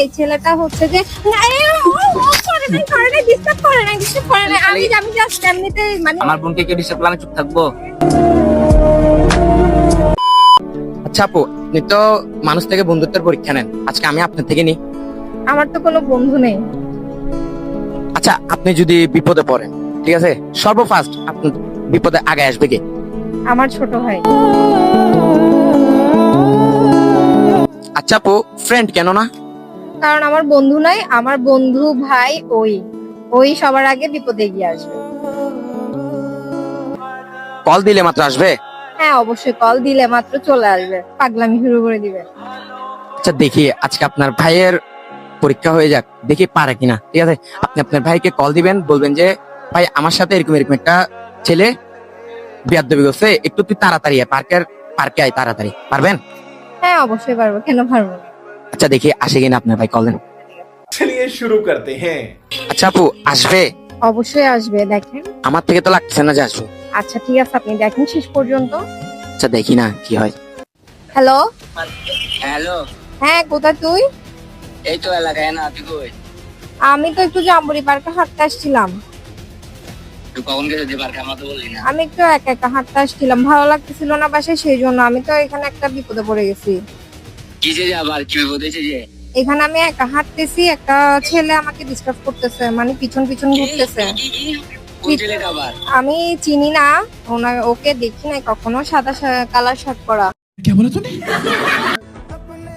এই ছেলেটা হচ্ছে যে ডিস্টার্ব করে না আমি জাস্ট এমনিতে মানে আমার বোনকে কেউ ডিস্টার্ব করলে আমি চুপ থাকবো? আচ্ছা আপু, আপনি তো মানুষ থেকে বন্ধুত্বের পরীক্ষা নেন, আজকে আমি আপনার থেকে নিই। আমার তো কোনো বন্ধু নেই। আচ্ছা, আপনি যদি বিপদে পড়েন, ঠিক আছে, সর্বফার্স্ট আপনি বিপদে আগে আসবে কে? আমার ছোট ভাই। আচ্ছা আপু, ফ্রেন্ড কেন না? কারণ আমার বন্ধু নাই, আমার বন্ধু ভাই ওই সবার আগে বিপদে এগিয়ে আসবে। কল দিলে মাত্র আসবে? হ্যাঁ অবশ্যই, কল দিলে মাত্র চলে আসবে, পাগলামি শুরু করে দিবে। আচ্ছা দেখি আজকে আপনার ভাইয়ের পরীক্ষা হয়ে যাক, দেখি পারে কিনা। ঠিক আছে, আপনি আপনার ভাইকে কল দিবেন, বলবেন যে ভাই আমার সাথে এরকম এরকম একটা ছেলে বেয়াদবি করছে, একটু তুই তাড়াতাড়ি পার্কে আয় তাড়াতাড়ি। পারবেন? হ্যাঁ অবশ্যই পারবো, কেন পারবো না। আচ্ছা দেখি আসে কিনা, আপনার ভাই কল দেন। चलिए शुरू करते हैं। আচ্ছা আপু, আসবে? অবশ্যই আসবে, দেখেন। আমার থেকে তো লাগছে না যে আসবে। আচ্ছা ঠিক আছে, আপনি দেখেন শেষ পর্যন্ত। আচ্ছা দেখি না কি হয়। হ্যালো। হ্যালো, হ্যাঁ কোথায় তুই? এই তো এলাকায়। না তুই কই? আমি তো একটু জাম্বুরি পার্কে হাঁটতে আসছিলাম। তুই কখন গেছিস যে পার্কে? আমার তো বললি না। আমি একটু একা একা হাঁটতে আসছিলাম, ভালো লাগতেছিল না বাসায়, সেই জন্য আমি তো এখানে একটা বিপদে পড়ে গেছি। কিসে যে আবার কি বলতেছে যে? এখানে আমি একা হাঁটতেছি, একটা ছেলে আমাকে ডিস্টার্ব করতেছে, মানে পিছন পিছন ঘুরতেছে। কোন ছেলেটা আবার? আমি চিনি না ওকে দেখি নাই কখনো, সাদা কালার শার্ট পরা।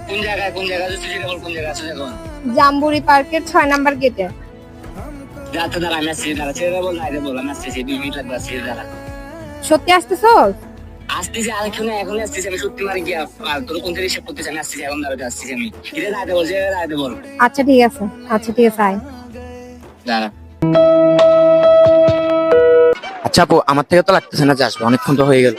কোন জায়গায় তুই বল, কোন জায়গায় আছে এখন? জাম্বুরি পার্কের 6 নাম্বার গেটে। যাতে দাঁড়া, আমি আসছি, দাঁড়া, ছেড়ে বল, নাই রে বল, আমি আসতেছি, 2 মিনিট লাগবে, আসছি, দাঁড়া। সত্যি আসতেছো? আসতেছি, এখন আসতেছি, আমি সত্যি মারি গিয়া তোর কোন থেকে হিসাব করতেছি, আমি আসতেছি, এখন দাঁড়াতে আসতেছি আমি। কিরে দাঁড়াতে বল, ছেড়ে দাঁড়াতে বল। আচ্ছা ঠিক আছে, আয়। দাঁড়া। আচ্ছা আপু, আমার থেকে তো লাগতেছে না যে আসবে, অনেকক্ষণ তো হয়ে গেল।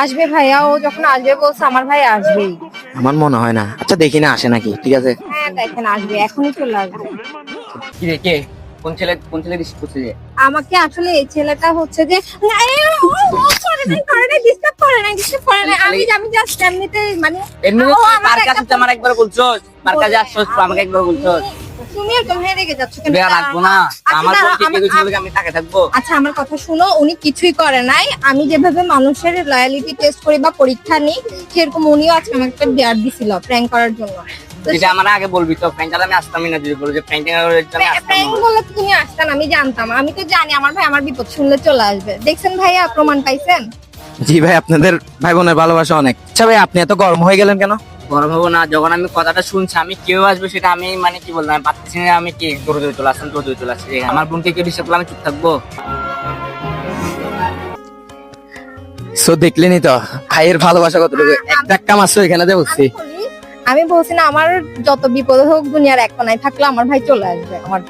আসবে ভাইয়া, ও যখন আসবে বলছে, আমার ভাই আসবেই। আমার মনে হয় না। আচ্ছা দেখি না আসে নাকি। ঠিক আছে, হ্যাঁ দেখেন আসবে, এখনই চলে আসবে। কি রে, কে কোন ছেলে রিসিভ করছে যে? আমাকে আসলে এই ছেলেটা হচ্ছে যে ডিস্টার্ব করে না আমি জাস্ট এমনিতে মানে এমনি ও আমার পার্কে একটা আসতে আমার একবার বলছস, পার্কে যা আসছস আমাকে একবার বলছস। তুমি এরকম হয়ে রেগে যাচ্ছ কেন? বেয়া লাগবো না, আচ্ছা, আমার দাঁড়াও, বলতে কি কিছু আমি তাকে থাকবো? আচ্ছা আমার কথা শুনো, উনি কিছুই করে নাই, আমি যেভাবে মানুষের লয়ালিটি টেস্ট করি বা পরীক্ষা নিই, সেরকম উনিও আজকে আমাকে একটা ডেয়ার দিছিল প্র্যাঙ্ক করার জন্য। তো এটা আমার আগে বলবি তো, ফ্রেন্ড আমি আসতামই না। যদি বলো যে ফ্রেন্ড করার জন্য আসতাম প্র্যাঙ্ক না। বলে তো তুমি আসতাম, আমি জানতাম, আমি তো জানি আমার ভাই আমার বিপদ শুনলে চলে আসবে। দেখছেন ভাইয়া, প্রমাণ পাইছেন? জি ভাই, আপনাদের ভাই বোনের ভালোবাসা অনেক। আচ্ছা ভাই, আপনি এত গরম হয়ে গেলেন কেন? গরম হবো না, যখন আমি কথাটা শুনছি, আমি কেউ আসবে সেটা আমি মানে কি বললাম, আমি পাচ্ছি না, আমি কি দৌড়ে চলে আসলাম, আমার বোনকে কেউ ডিস্টার্ব করলে আমি চুপ থাকবো? সো দেখলেনি তো ভাইয়ের ভালোবাসা কতটুকু। এক ধাক্কা মারছো এখানে যে বলছি। আমি বলছি না, আমার যত বিপদ হোক দুনিয়ার এক কোনায় থাকলে আমার ভাই চলে আসবে আমার।